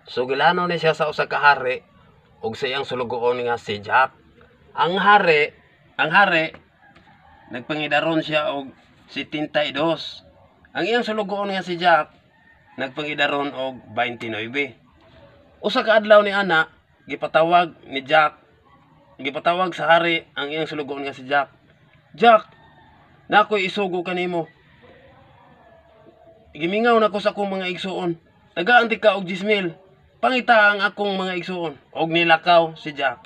So gilano ni siya sa usa ka hari ug sa iyang sulugoon nga si Jack. Ang hari nagpangidaron siya og 72. Ang iyang sulugoon nga si Jack nagpangidaron og 29. Usa ka adlaw ni ana gipatawag ni Jack, gipatawag sa hari ang iyang sulugoon nga si Jack. Jack, nakoy isugo kanimo. Gimingaw na ko sa akong mga igsuon. Tagaan ti ka og 10,000. Pangita ang akong mga igsuon. Og nilakaw si Jack.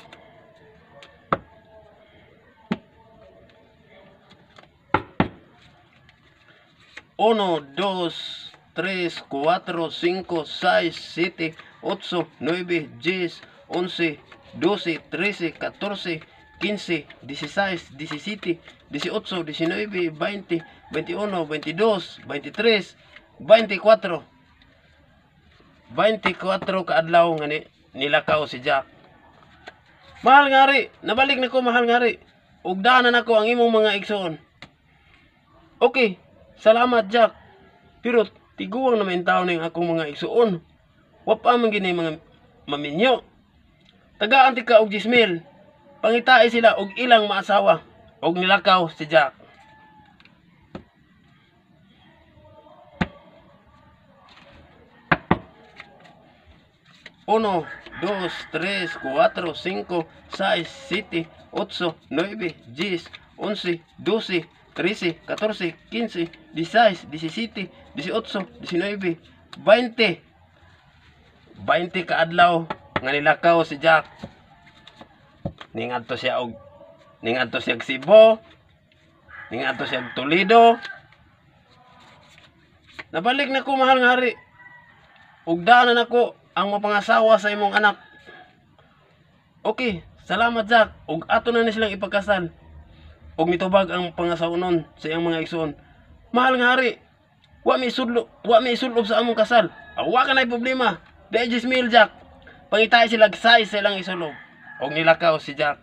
Uno, dos, 3, 4, 5, 6, 7, 8, 9, 10, 11, 12, 13, 14, 15, 16, 17, 18, 19, 20, 21, 22, 23, 24 kaadlaw nga nilakaw si Jack. Mahal nga ri, nabalik na ko mahal nga ri. Ug daanan ako ang imong mga igsoon. Okay, salamat Jack. Pero tiguang na main taon ng akong mga igsoon. Wa pa man gini mga maminyo. Tagaan ti ka og 10,000. Pangitae sila og ilang maasawa. Og nilakaw si Jack. 1, 2, 3, 4, 5, 6, 7, 8, 9, 10, 11, 12, 13, 14, 15, 16, 17, 18, 19, 20. 20 kaadlaw nga nilakaw si Jack. Ningadto siya Cebu, ningadto siya Toledo. Nabalik na ko mahal nga hari. Ug daanan ako ang mapangasawa sa imong anak. Okay, salamat Jack. Ug ato na ni silang ipagkasal. Ug mitubag ang pangasawnon sa iyang mga igsoon. Mahal nga hari, wa mi isudlob sa among kasal. Wa ka nay problema. Dai 10,000 Jack. Pangitay sila size sa ilang isulob. Og nilakaw si Jack.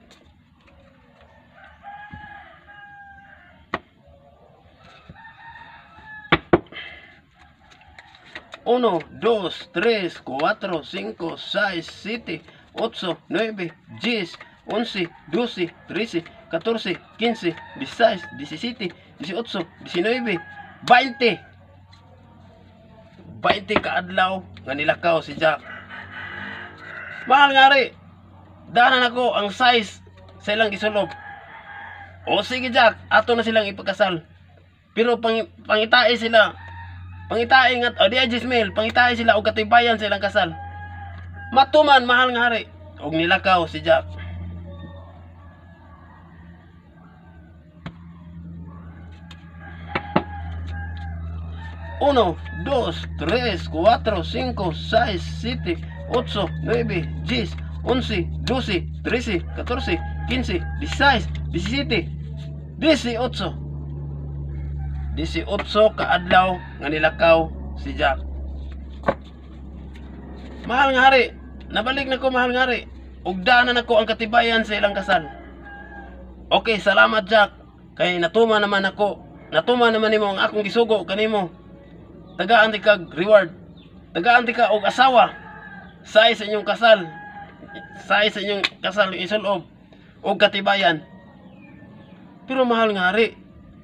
1, 2, 3, 4, 5, 6, 7, 8, 9, 10, 11, 12, 13, 14, 15, 16, 17, 18, 19, 20. 20 kaadlaw nga nilakaw si Jack. Mahal nga ri, daanan ako ang size sa ilang isulob. O sige Jack, ato na silang ipagkasal. Pero pangitae sila. Pangitae nga, o diya 10,000, pangitae sila og katibayan sa ilang kasal. Matuman, mahal nga hari. Og nilakaw si Jack. 1, 2, 3, 4, 5, 6, 7, 8, 9, 10, 11, 12, 13, 14, 15, 16, 17, 18. 18 kaadlaw nga nilakaw si Jack. Mahal nga hari, nabalik na ko mahal nga hari. Ug daanan ako ang katibayan sa ilang kasal. Okay, salamat Jack. Kay natuma naman ako. Natuma naman nimo ang akong gisugo kanimo. Tagaan ti kag reward. Tagaan ti ka og asawa. Sa inyong kasal. Sa inyong kasal isulob og katibayan. Pero mahal nga hari,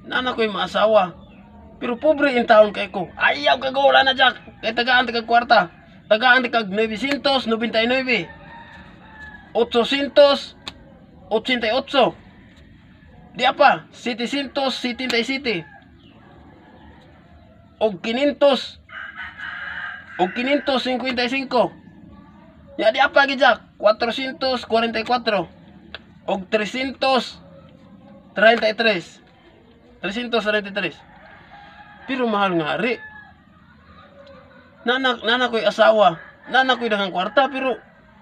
nana ko'y maasawa. Pero pobre in taon kay ko. Ayaw ka wala na Jack. Kay tagaan ti kag kwarta. Tagaan ti kag 999. 888. Di apa? 777. Og 500. Og 555. Ya di apa gi Jack? 444. Og 333. 333. Pero mahal nga ri. Nana ko'y asawa. Nana ko'y dagang kwarta. Pero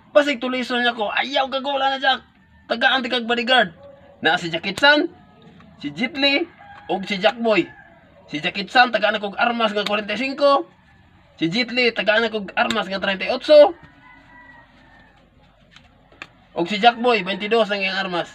basig tulison niya ko. Ayaw kagula na Jack. Tagaan ti kag bodyguard. Na si Jackie Chan, si Jet Li, o si Jack Boy. Si Jackie Chan tagaan kog armas nga 45. Si Jet Li tagaan kog armas nga 38. O si Jack Boy 22 ang iyang armas.